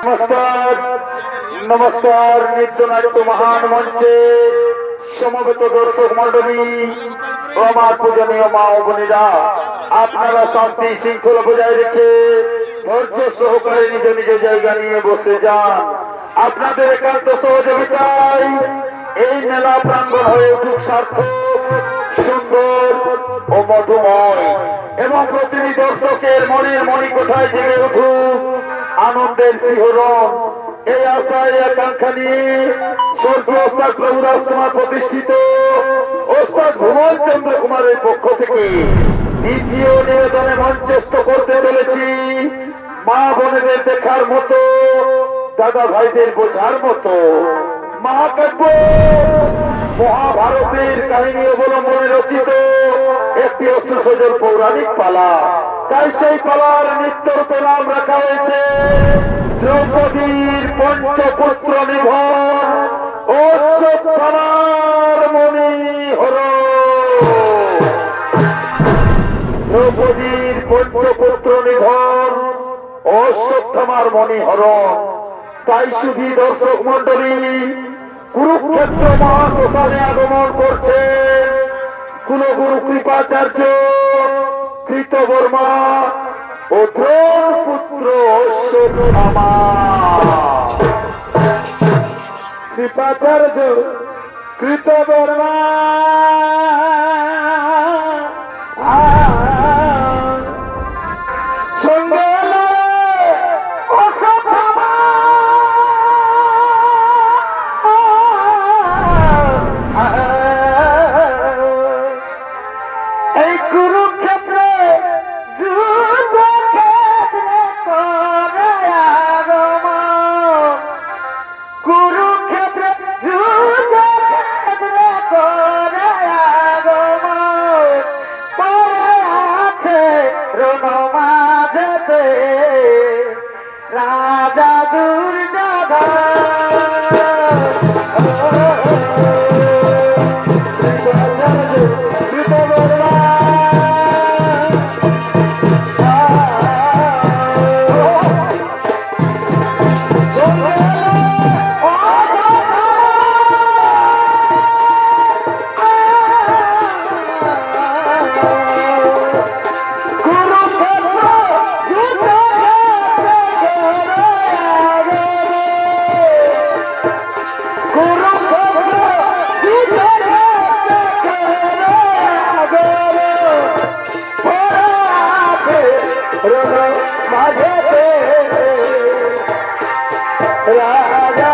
নমস্কার নমস্কার নৃত্যনাট্য মহান মঞ্চে সমবেত দর্শক মন্ডলী ও আমার পূজনীয় মা ও বোনেরা, আপনারা শান্তি শৃঙ্খলা বজায় রেখে ধৈর্য সহকারে নিজ নিজ জায়গা নিয়ে বসে যান। আপনাদের একান্ত সহযোগিতায় এই মেলা প্রাঙ্গণ হয়ে উঠুক সার্থক, সুন্দর ও মধুময় এবং প্রতিটি দর্শকের মনের মণিকোঠায় জেগে উঠুক আনন্দের শিহরণ। এই আশায় আকাঙ্ক্ষা নিয়ে স্বর্গীয় ওস্তাদ প্রভু রাজকুমার প্রতিষ্ঠিত ওস্তাদ ভুবন চন্দ্র কুমারের পক্ষ থেকে দ্বিতীয় নিবেদনে মঞ্চস্থ করতে চলেছি মা বোনেদের দেখার মতো, দাদা ভাইদের বোঝার মতো মহাকাব্য মহাভারতের কাহিনী অবলম্বনে রচিত একটি অস্ত্রসজ্জার পৌরাণিক পালা। তাই সেই পালার নৃত্যরূপে নাম রাখা হয়েছে দ্রৌপদীর পঞ্চপুত্র নিধন অশ্বত্থামার মণিহরণ। দ্রৌপদীর পঞ্চপুত্র নিধন অশ্বত্থামার মণিহরণ। তাই শুধু দর্শক মন্ডলী, কুরুক্ষেত্র মহাশ্মশানে আগমন করছে কুলগুরু কৃপাচার্য কৃতবর্মা ও দ্রোণ পুত্র অশ্বত্থামা। কৃপাচার্য কৃতবর্মা সঙ্গে এই কুরুক্ষেত্রে যুদ্ধক্ষেত্রে করে আগমন, কুরুক্ষেত্রে যুদ্ধক্ষেত্রে করে আগমন, পরে আছে রণমাঝেতে রাজা দুর্যোধন। রাজা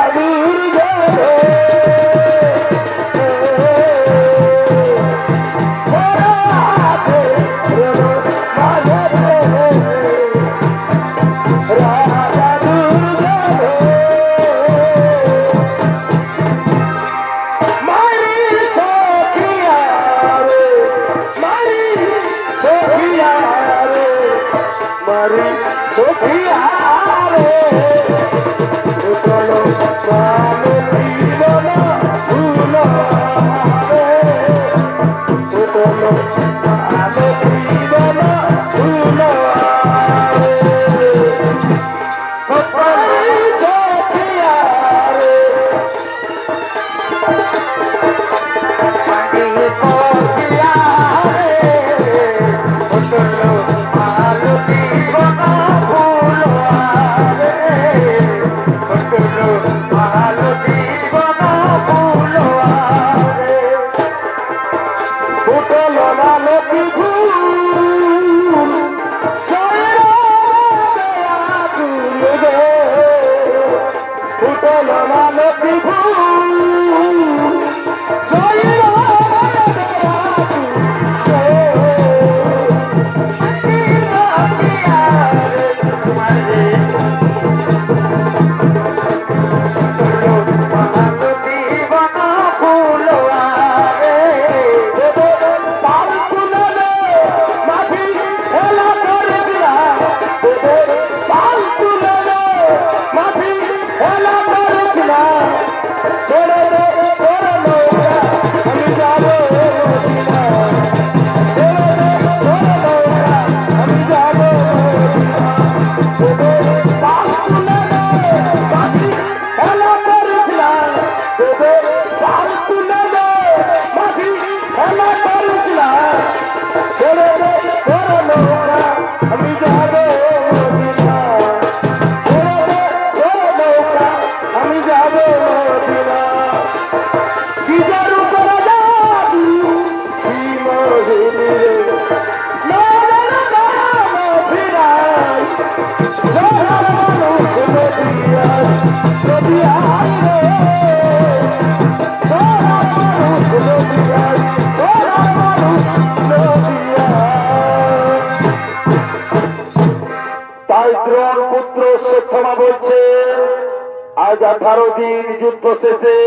আজ 18 দিন যুদ্ধ শেষে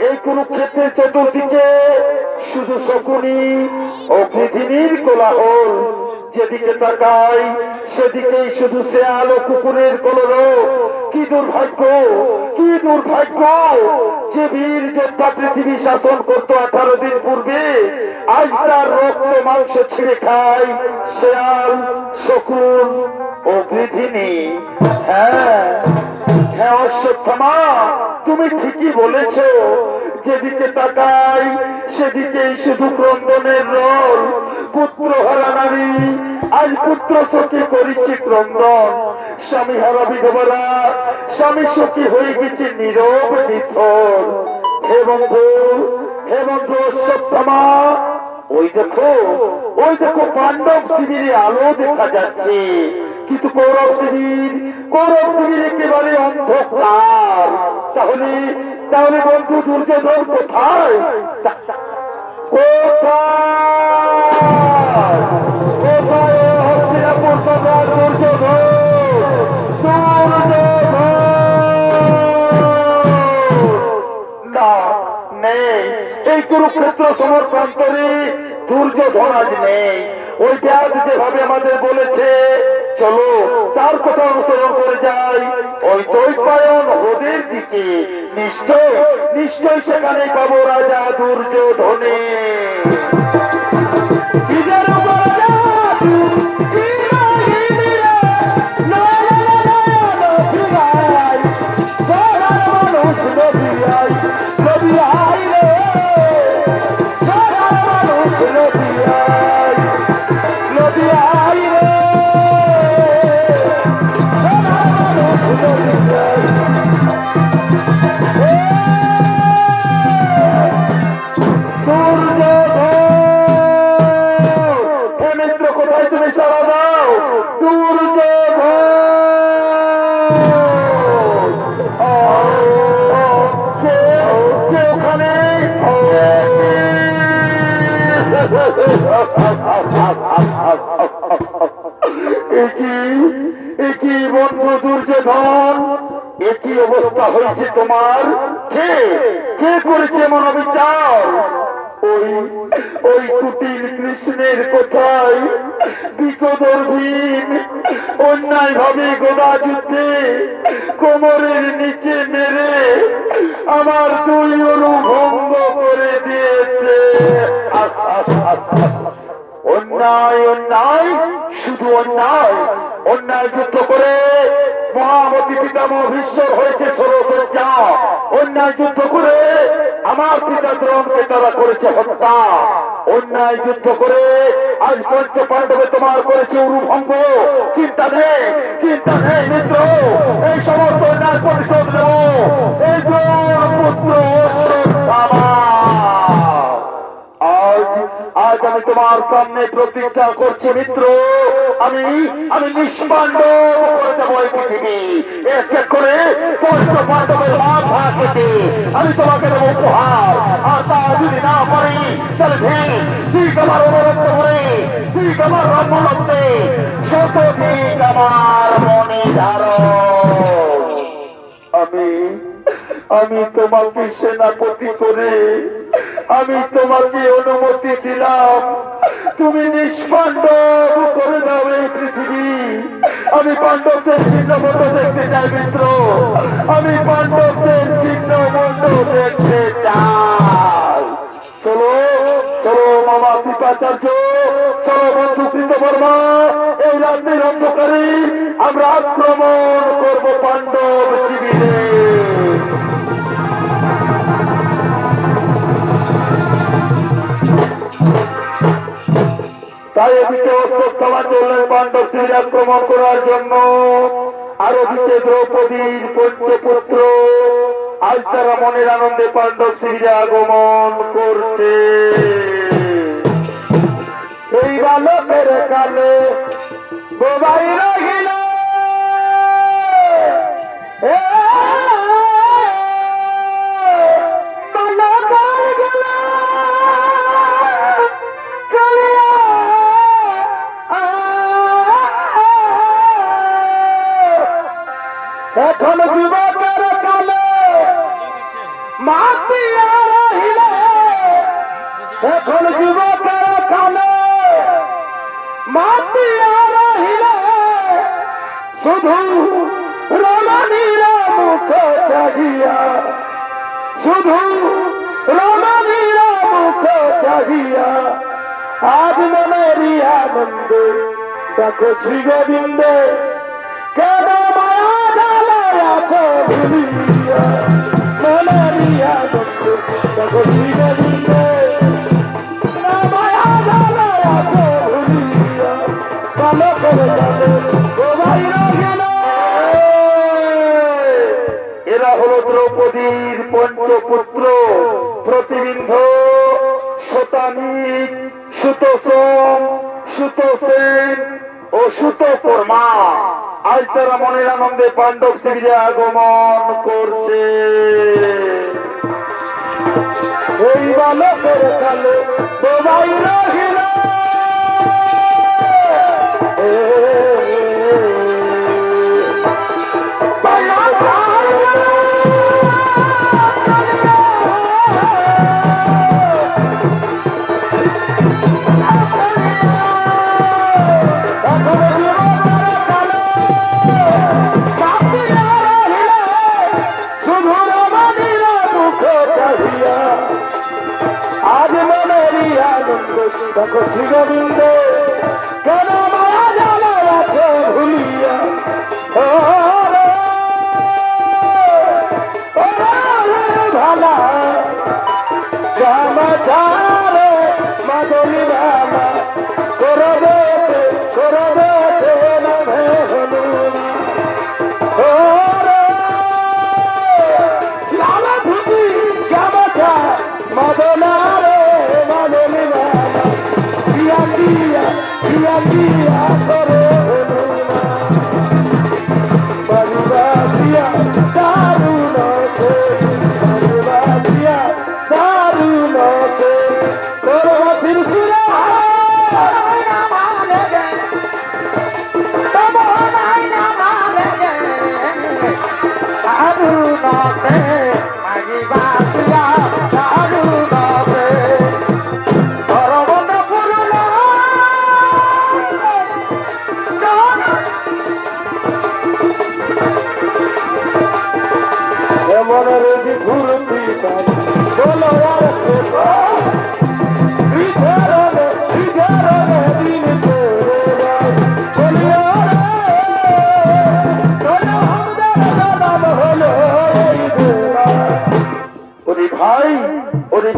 এই কুরুক্ষেত্রের চতুর্দিকে শুধু শকুনি ও পৃথিবীর কোলাহল। যেদিকে তাকাই সেদিকেই শুধু শেয়াল ও কুকুরের কলরব। কি দুর্ভাগ্য, কি দুর্ভাগ্য যে বীর যোদ্ধা পৃথিবী শাসন করতো 18 দিন পূর্বে, আজ তার রক্ত মাংস ছিঁড়ে খায় শেয়াল, শকুন ও পৃথিবী। হ্যাঁ হ্যাঁ অশ্বত্থামা, তুমি ঠিকই বলেছ। যেদিকে তাকাই সেদিকেই শুধু ক্রন্দনের রোল। পুত্র হারা নারী আজ পুত্র সখী করেছে ক্রন্দন। স্বামী হারা বিধবারা স্বামী সখী হয়ে গেছে নীরব নিথর। হে বন্ধু, হে বন্ধু অশ্বত্থামা, ওই দেখো, ওই দেখো পাণ্ডব শিবিরে আলো দেখা যাচ্ছে, কিন্তু কৌরব শিবির, কৌরব শিবির একেবারে অন্ধকার। তাহলে তাহলে বন্ধু দুর্যোধন কোথায়? কোথায় কোথায় হস্তিনাপুর সভার দুর্যোধন? না, নেই। এই কুরুক্ষেত্র সমরপ্রান্তরে দুর্যোধন আজ নেই। ওই ব্যাস যেভাবে আমাদের বলেছে চলো তার কথা অনুসরণ করে যাই ওই দৈপায়ন হ্রদের দিকে। নিশ্চয় নিশ্চয় সেখানে পাবো রাজা দুর্যোধনে। একই বন্ধু দুর্যোধন, একই অবস্থা হয়েছে তোমার। কে কে করেছে মনোবিচার? ওই ওই কুটির কৃষ্ণের কোথায় বিকদর ভীম অন্যায় ভাবে গোদা যুদ্ধে কোমরের নিচে মেরে আমার দুই অরু ভঙ্গ করে দিয়েছে। অন্যায় অন্যায় শুধু অন্যায়, অন্যায় যুদ্ধ করে মহামতি পিতামহ ভীষ্মর হয়েছে ষোড়শয্যা। অন্যায় যুদ্ধ করে আমার পিতা দ্রোণকে তারা করেছে হত্যা। অন্যায় যুদ্ধ করে আজ পঞ্চ পাণ্ডবে তোমার করেছে উরুভঙ্গ। চিন্তা নেই, চিন্তা নেই মিত্র, এই সমস্ত অন্যায় পরিশোধ নেব এই দ্রোণ পুত্র অশ্বত্থামা। আজ আমি তোমার সামনে প্রতিজ্ঞা করছি মিত্র, আমি আমি নিষ্পাণ্ড করে দেবো এই পৃথিবী। এক এক করে পঞ্চ পাণ্ডবের মাথা কেটে আমি তোমাকে দেবো উপহার। আর তা যদি না পারি তাহলে ঠিক আমার অনুরক্ত করে ঠিক আমার রম্যরক্তে শত ঠিক আমার মনে ধারো। আমি তোমাকে সেনাপতি করে আমি তোমাকে অনুমতি দিলাম, তুমি নিষ্পাণ্ডব করে দাও এই পৃথিবী। আমি পাণ্ডবদের চিহ্ন মতো দেখতে চাই মিত্র, আমি পাণ্ডবদের চিহ্ন মতো দেখতে চাই। চলো চলো মামা কৃপাচার্য, চলো বন্ধু কৃতবর্মা, এই রাত্রির অন্ধকারে আমরা আক্রমণ করব পাণ্ডব শিবিরে। তাই এদিকে অশ্বত্থামা চললেন পাণ্ডব শিবির আক্রমণ করার জন্য। আর ওদিকে দ্রৌপদীর পঞ্চপুত্র আজ তারা মনের আনন্দে পাণ্ডব শিবিরে আগমন করছে। এই বালকের কালে বোবাই রহিল এখন যুবকের কালে মাতিয়া রহিলে, এখন যুবকের কালে মাতিয়া রহিলে, শুধু রমণীর মুখ চাহিয়া, শুধু রমণীর মুখ চাহিয়া, আজ মনেরই আনন্দে দেখো শ্রী গোবিন্দে, কেন মায়া জালায় আছো ভুলিয়া, মনেরই আনন্দে দেখো শ্রী গোবিন্দে, কেন মায়া জালায় আছো ভুলিয়া, ভালো করে জানে ও ভাইরা গেল। এরা হলো দ্রৌপদীর পঞ্চপুত্র প্রতিবিম্ব, শতানিক, সুতোসম, সুতোসেন ও সুতোপর্মা। আজ তারা মনের আনন্দে পাণ্ডব শিবিরে আগমন করছে। এই বালকের কালে সবাই রহিল, দেখো শ্রী গোবিন্দে, কেন মায়া জালায় আছো ভুলিয়া, ভালা গামাচারে মাদলি বাবা করবে করবে নভে হনুমা, লালা ধুতি গামাচা মাদলারে মাদলি বাবা, দিয়া দিয়া দিয়া দিয়া করে হনুমা, বাবা দিয়া দারুণ করে, বাবা দিয়া দারুণ করে, করবা ত্রিপুরা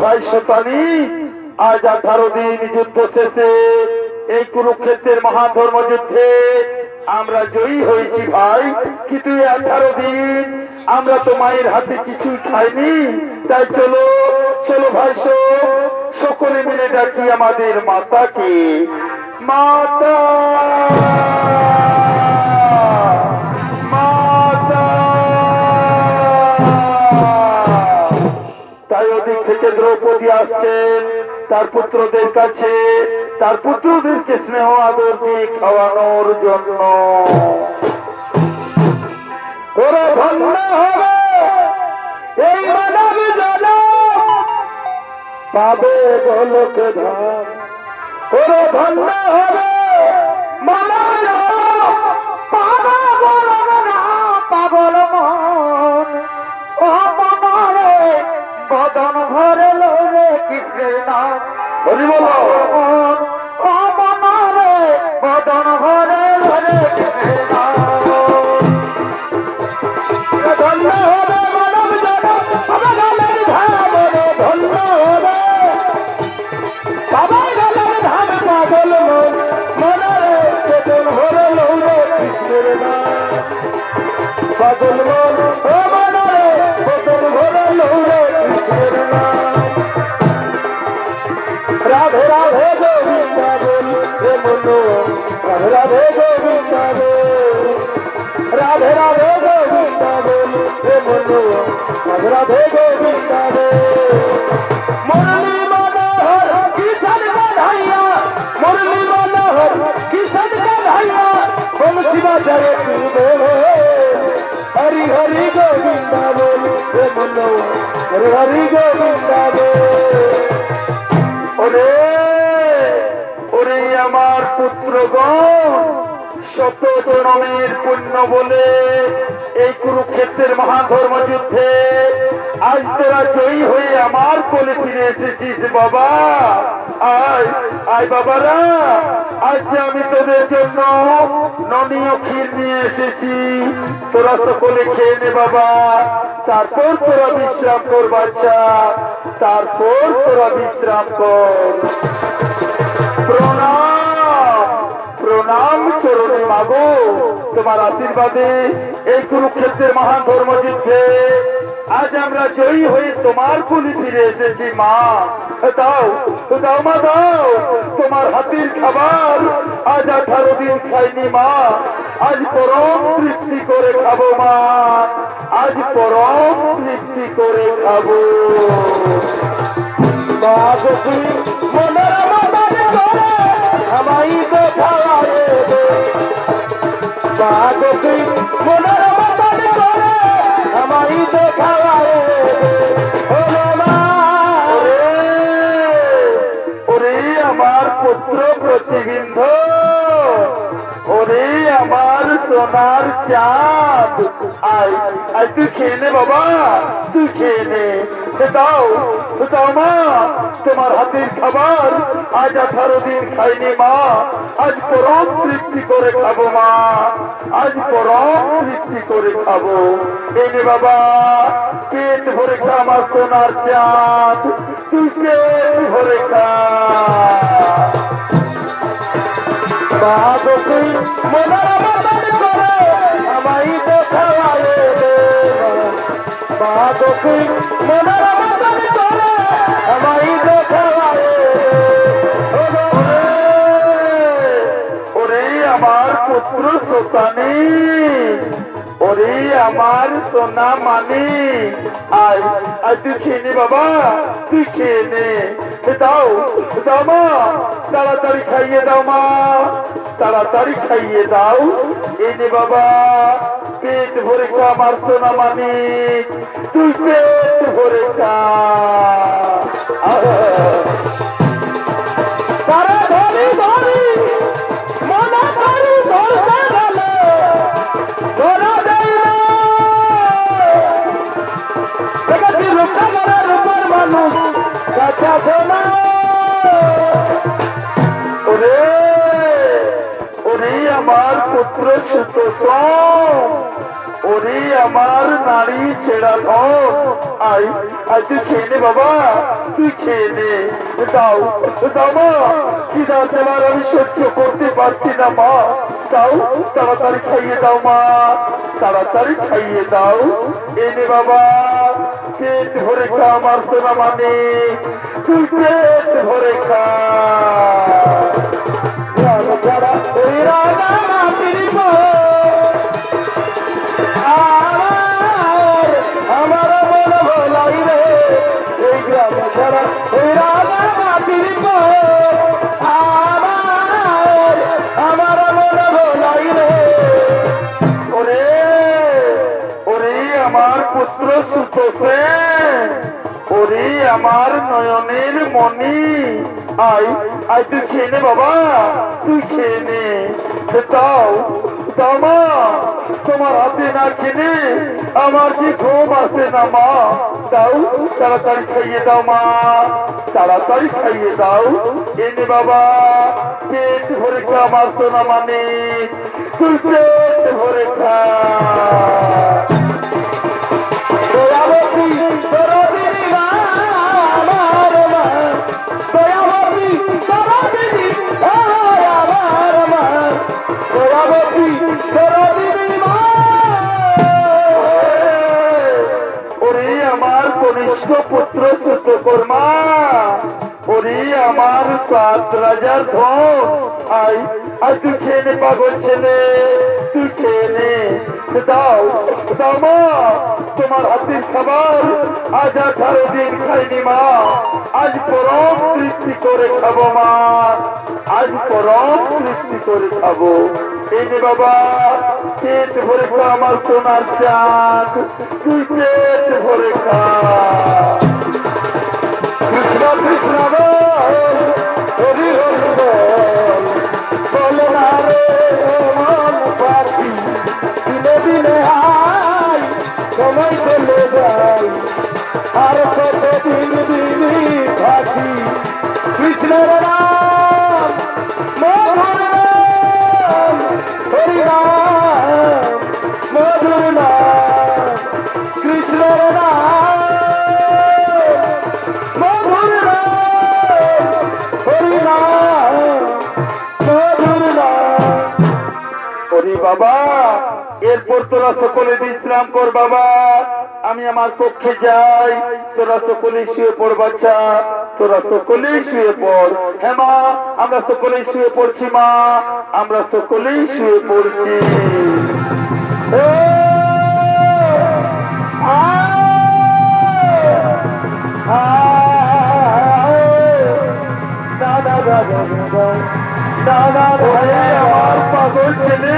ভাই শতানি, আজ 18 দিন যুদ্ধ শেষে এই কুরুক্ষেত্রের মহাধর্ম যুদ্ধে আমরা জয়ী হয়েছি ভাই, কিন্তু 18 দিন আমরা তো মায়ের হাতে কিছুই খাইনি। তাই চলো চলো ভাই, সকলে মিলে ডাকি আমাদের মাতাকে, মাতা মাতা। তাই ওদিক থেকে দ্রৌপদী আসছেন তার পুত্রদের কাছে, তার পুত্রদেরকে স্নেহ আদর দিয়ে খাওয়ানোর জন্য। ওরা ধন্য হবে এই মানব জনম, পাবে গোলক ধাম। ওরা ধন্য হবে মানব জনম, পাবে গোলক ধাম। পাগল মন ও মনরে বদন ভরে লোরে কৃষ্ণের নাম, হরি বলো মন ও মনরে বদন ভরে লোরে কৃষ্ণের নাম। ধন্য হবে মানব জনম, পাবে গোলক ধাম। ধন্য হবে পাবে গোলক ধাম। পাগল মন মনরে বদন ভরে লোরে কৃষ্ণের নাম। পাগল মন ও মনরে বদন ভরে লোরে কৃষ্ণের নাম। রাধে রাধে গোবিন্দা বল রে মনো, রাধে রাধে গোবিন্দা বল, রাধে রাধে গোবিন্দা বল রে মনো, রাধে রাধে গোবিন্দা বল। মুরলী মনোহর কিষান গাইয়া, মুরলী মনোহর কিষান গাইয়া, বংশী বাজারে তুই হরি হরি হরি গোবিন্দ বল হে মনো হরি হরি গোবিন্দ ওরে ওরে আমার পুত্রগণ শত জনমের পুণ্য বলে এই কুরুক্ষেত্রের মহাধর্ম যুদ্ধে আজ তোরা জয়ী হয়ে আমার কোলে ফিরে এসেছিস বাবা। আয় আয় বাবারা, আজ আমি তোদের জন্য ননীয় ক্ষীর নিয়ে এসেছি, তোরা সকলে খেয়ে নে বাবা। তারপর তোরা বিশ্রাম কর বাচ্চা, তারপর তোরা বিশ্রাম কর। প্রণাম প্রণাম চরণে মাগো, তোমার আশীর্বাদে এই কুরুক্ষেত্রের মহান ধর্মযুদ্ধে আজ আমরা জয়ী হয়ে তোমার কুলি ফিরে এসেছি মা। দাও দাও মা দাও, তোমার হাতের খাবার আজ 18 দিন খাইনি মা, আজ পরম তৃপ্তি করে খাবো মা, আজ পরম তৃপ্তি করে খাবো। আমায় তো খাওয়ারে দে বাগি মনের মতন করে, আমায় তো খাওয়ারে ওরে আমার পুত্র প্রতিবিম্ব, ওরে আমার সোনার চাঁদ, আয় আয় তুই খেয়ে নে বাবা, তুই খেয়ে নে। দাও দাও মা, তোমার হাতের খাবার আজ 18 দিন খাইনি মা, আজ পরম তৃপ্তি করে খাবো মা, আজ পরম তৃপ্তি করে খাবো। এই নে বাবা, পেট ভরে খা আমার সোনার চাঁদ, তুই পেট ভরে খা। বাগি মনের মতন করে, আমায় তো খাওয়ারে দে বাগি মনের মতন করে, আমায় তো খাওয়ারে ওরে আমার পুত্র সোতানি, ওরে আমার সোনা মানি, আয় আয় তুই খেয়ে নে বাবা, তুই খেয়ে নে। দাও দাও মা, তাড়াতাড়ি খাইয়ে দাও মা, তাড়াতাড়ি খাইয়ে দাও। এই নে বাবা, পেট ভরে খা আমার সোনা মানি, তুই পেট ভরে খা। তারা ধরি ধরি মনে করি ধরতে গেলে ধরা দেয় না, দেখেছি রূপটা মনে রূপের মানুষ কাছে না। ওরে ওরে আমার পুত্র সুত, ওরে আমার নারী ছেড়া ধন, আই আই তুই খেয়ে নে বাবা, তুই খেয়ে নে। দাও দাও মা, কি দাও তোমার আমি সহ্য করতে পারছি না মা, দাও তাড়াতাড়ি খাইয়ে দাও মা, তাড়াতাড়ি খাইয়ে দাও। এনে বাবা, পেট ভরে খা আমার সোনা মানে, তুই পেট ভরে খা। ওই রাজা মাটির আমার মন ভোলাই রে, এই গ্রাম ছাড়া ওই রাজা মাটির আমার মন ভোলাই রে। ওরে ওরে আমার পুত্র সুতোষেন, ওরে আমার নয়নের মণি, আয় আয় তুই খেয়ে নে বাবা, তুই খেয়ে নে। দাও দাও মা, তোমার হাতে না খেলে আমার যে ঘুম আসে না মা, দাও তাড়াতাড়ি খাইয়ে দাও মা, তাড়াতাড়ি খাইয়ে দাও। এনে বাবা, পেট ভরে খা আমার সোনা মানে, তুই পেট ভরে খা। দয়াবতী দরদিনী মা, আমার মা, দয়াবতী দরদিনী আমার মা, দয়াবতী দরদিনী মা। ওরে আমার কনিষ্ঠ পুত্র সুতকর্মা, ওরে আমার 7 রাজার ধন, আই আই তুই খেয়ে নে পাগল ছেলে, তুই খেয়ে নে। দাও দাও মা, তোমার হাতের খাবার আজ 18 দিন খাইনি মা, আজ পরম তৃপ্তি করে খাবো মা, আজ পরম তৃপ্তি করে খাবো। এই যে বাবা পেট ভরে খা আমার সোনার চাঁদ, তুই পেট ভরে খা। কৃষ্ণ কৃষ্ণ হরি হরি বল না রে মন পাখি, দিনে দিনে হাই সময় চলে যায়, আর কত দিন দিনই থাকি। কৃষ্ণের নাম মধুর নাম, হরি নাম মধুর নাম, কৃষ্ণের নাম মধুর নাম, হরি নাম মধুর নাম। হরি বাবা, এরপর তোরা সকলে বিশ্রাম কর বাবা, আমি আমার কক্ষে যাই, তোরা সকলে শুয়ে পড় বাচ্চা, তোরা সকলেই শুয়ে পড়। হ্যাঁ মা, আমরা সকলেই শুয়ে পড়ছি মা, আমরা সকলেই শুয়ে পড়ছি। আমার পাগল ছেলে,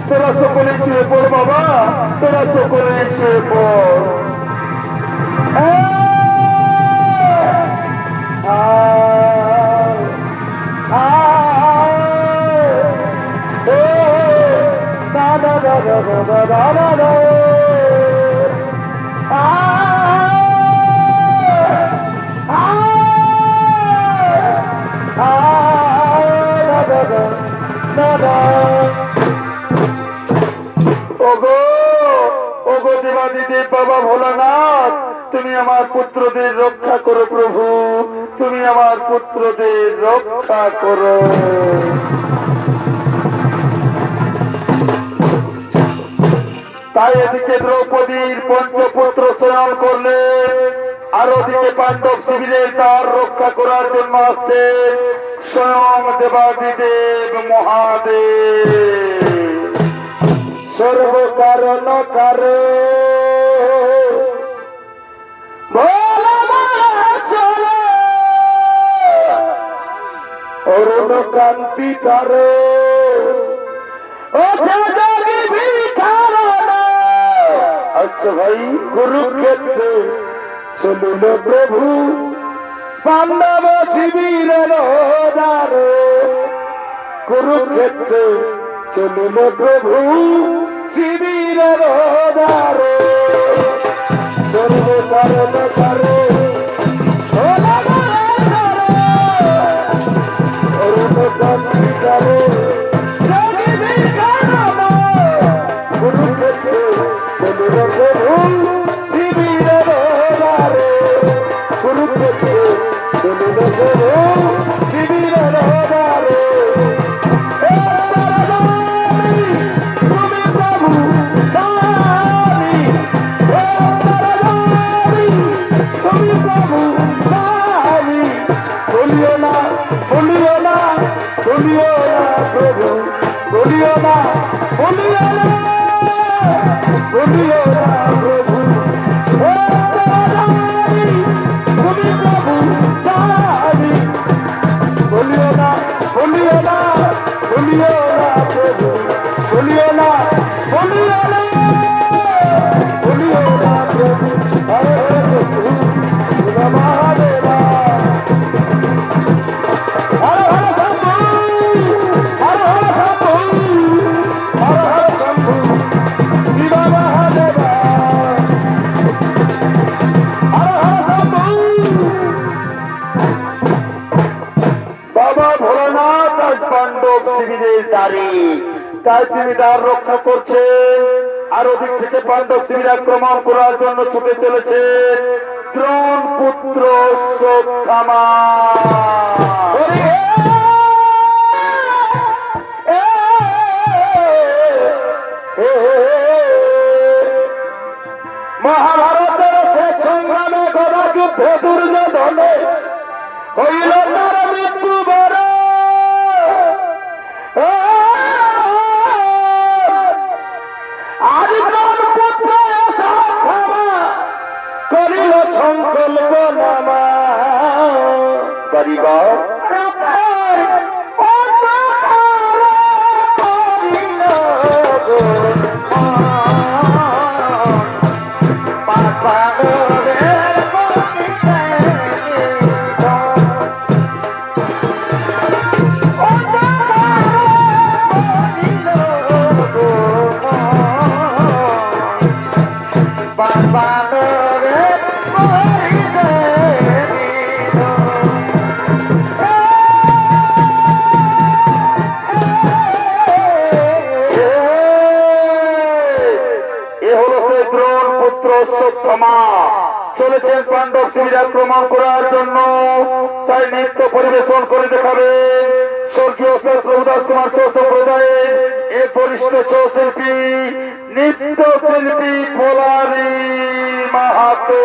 তোরা সকলে শুয়ে পড় বাবা, তোরা সকলে শুয়ে পড়। ওগো ওগো দেবাদিদেব বাবা ভোলানাথ, তুমি আমার পুত্রদের রক্ষা করো প্রভু, তুমি আমার পুত্রদের রক্ষা করো। তাই এদিকে দ্রৌপদীর পঞ্চপুত্র শয়ন করলে, আর ওদিকে পাণ্ডব শিবিরের তার রক্ষা করার জন্য আসছে স্বয়ং দেবাদিদেব মহাদেব। সর্বকারণ কারো অরুণ কান্তি কারো, আচ্ছা ভাই, কুরুক্ষেত্রে চলিল প্রভু পাণ্ডব শিবিরের দ্বারে, কুরুক্ষেত্রে চলিল প্রভু শিবিরের দ্বারে। সর্বকারণ কারো অরুণ কান্তি কারো, কুরুক্ষেত্রে চলিল প্রভু শিবিরের দ্বারে, কুরুক্ষেত্রে চলিল প্রভু শিবিরের দ্বারে। বলিও না বলিও না বলিও না প্রভু, তুমি প্রভু জানি, বলিও না বলিও না বলিও না প্রভু, বলিও না বলিও না বলিও না প্রভু। হরে প্রভু মহাদেবা, হরে হরে পাণ্ডব শিবিরের দ্বারে, তাই তিনি দ্বার রক্ষা করছেন, আর ওদিক থেকে পাণ্ডব শিবির আক্রমণ করার জন্য ছুটে চলেছে দ্রোণ পুত্র অশ্বত্থামা। মহাভারতের শেষ সংগ্রামে গদা যুদ্ধে দুর্যোধনে হইল তার মৃত্যু বড়, আজ পুত্র নমস্কার। চলেছেন পাণ্ডব শিবির আক্রমণ করার জন্য, তাই নৃত্য পরিবেশন করে দেখাবে স্বর্গীয় প্রভুদাস কুমার ছৌ সম্প্রদায়ের এ বরিষ্ঠ ছৌ শিল্পী নৃত্য শিল্পী পোলারি মাহাতো।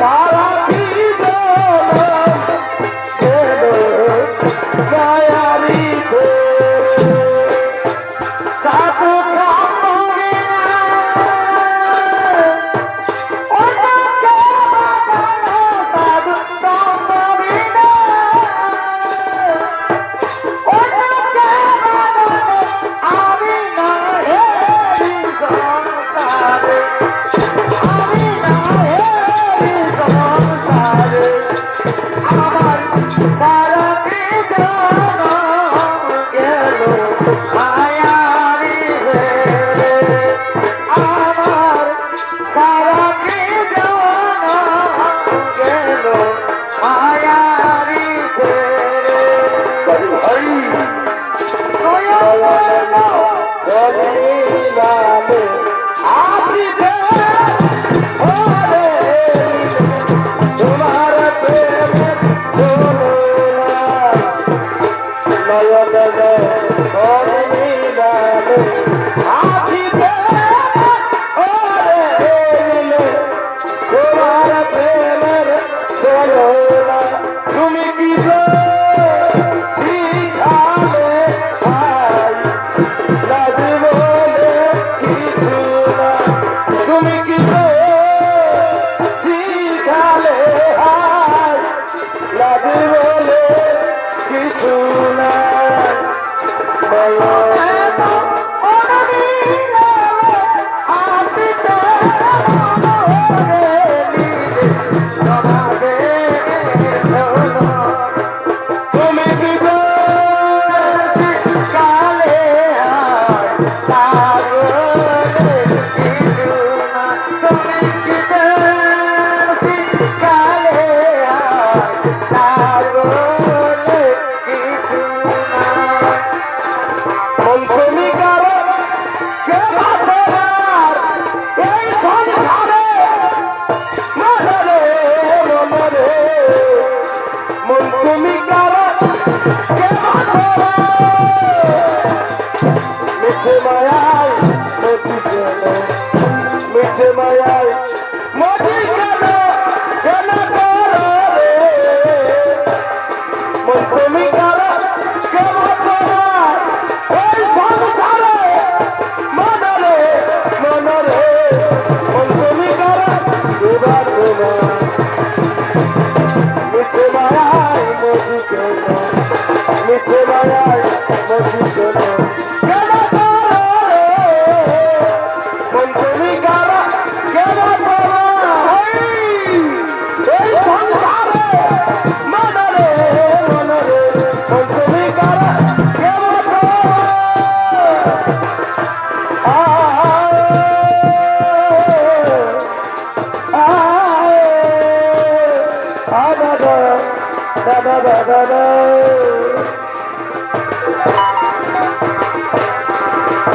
Para ti,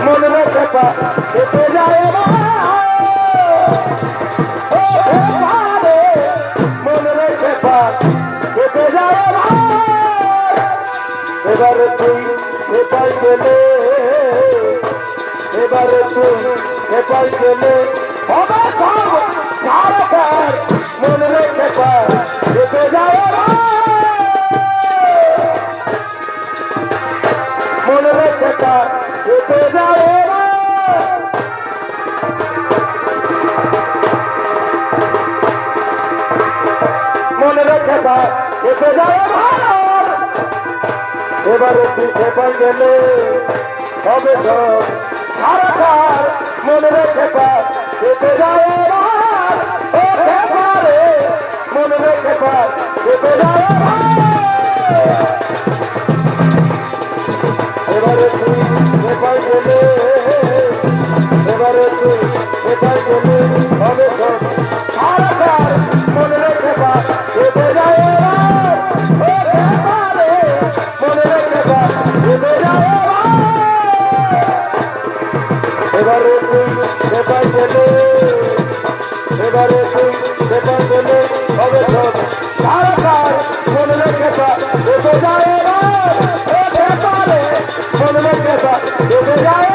মনে রেখে কেটে যায় মনে রেখে কেটে যায় এবারে তুই হেপাই গেলে এবারে তুই হেপাই গেলে হবে মনে রেখে কেটে যায় মনে রেখে কেটে যায় মনে রেখে কেটে যায় এবারে তুই খেপাই গেলে হবে সব সারাকার মনে রেখে কেটে যায় মনে রেখে কেটে যায় এবারে তুই খেপাই গেলে এবারে তুই খেপাই গেলে হবে সব সারাকার মনে রেখে কেটে যায় এবারে তুই সেটাই গেলে এবারে তুই সেটাই গেলে হবে সব সারাকার মনে রেখে দেখে যায় মনে রেখে দেখে যায়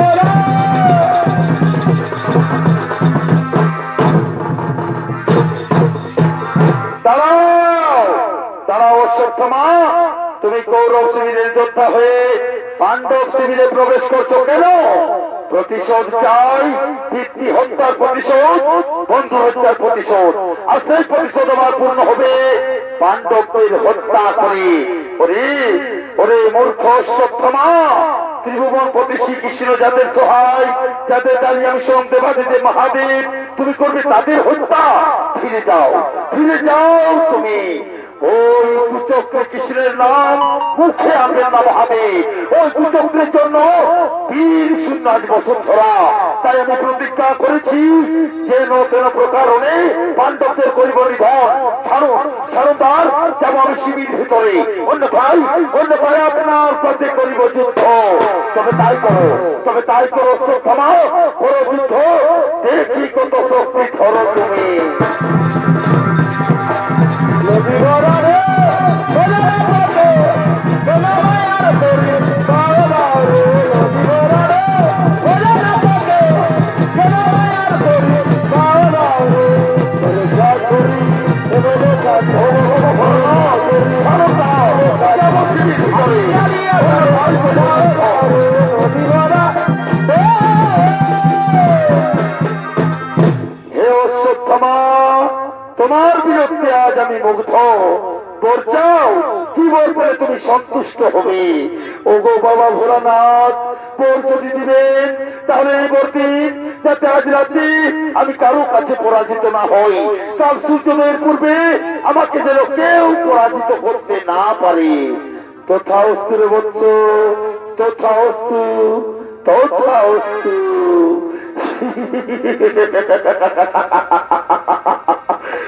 মনে রেখে দেখে যায় তুমি কৌরব শিবিরের যোদ্ধা হয়ে পাণ্ডব শিবিরে প্রবেশ করছো কেন? প্রতিশোধ চাই, পিতৃ হত্যার প্রতিশোধ, বন্ধু হত্যার প্রতিশোধ। আর সেই প্রতিশোধ আমার পূর্ণ হবে পাণ্ডবদের হত্যা করে। ওরে ওরে মূর্খ অশ্বত্থামা, ত্রিভুবনপতি শ্রীকৃষ্ণ যাদের সহায়, যাদের দাঁড়িয়ে আমি সোম দেবাদিদেব মহাদেব, তুমি করবে তাদের হত্যা। ফিরে যাও, ফিরে যাও তুমি। ওই কুচক্র কৃষ্ণের নাম মুখে আনবে না মহাদেব। ওই কুচক্রের জন্য বীর শূন্য বছর ধরা। তাই আমি প্রতিজ্ঞা করেছি যেন কোন প্রকারণে পাণ্ডবদের করিব নিধন। ছাড়ুন ছাড়ুন তার যাব আমি শিবির ভিতরে, অন্যথায় আপনার সাথে করিব যুদ্ধ। তবে তাই করো, তবে তাই করো, থামাও, করো যুদ্ধ। দেখি কত শক্তি ধরো তুমি। তোমার বিরুদ্ধে আজ আমি মুগ্ধ। বলছাও কি বলবে তুমি সন্তুষ্ট হবে? ওগো বাবা ভোলানাথ, বর যদি দিবেন তাহলে এই বরদিন যাতে আজ রাতে আমি কারো কাছে পরাজিত না হই। কাল সূর্যোদয়ের পূর্বে আমাকে যেন কেউ পরাজিত করতে না পারে। তথা অস্তু রে বৎস, তথা অস্তু, তথা অস্তু।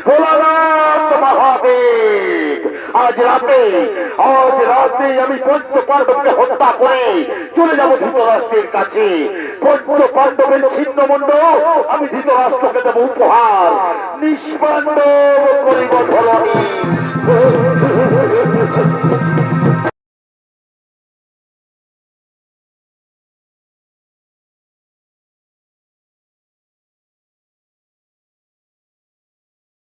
ভোলানাথ মহাদেব, আজ রাতে আমি পঞ্চ পাণ্ডবকে হত্যা করে চলে যাবো ধৃতরাষ্ট্রের কাছে। পঞ্চ পাণ্ডবের ছিন্নমণ্ড আমি ধৃতরাষ্ট্রকে দেবো উপহার। নিষ্পাণ্ডব করিব ধরনা।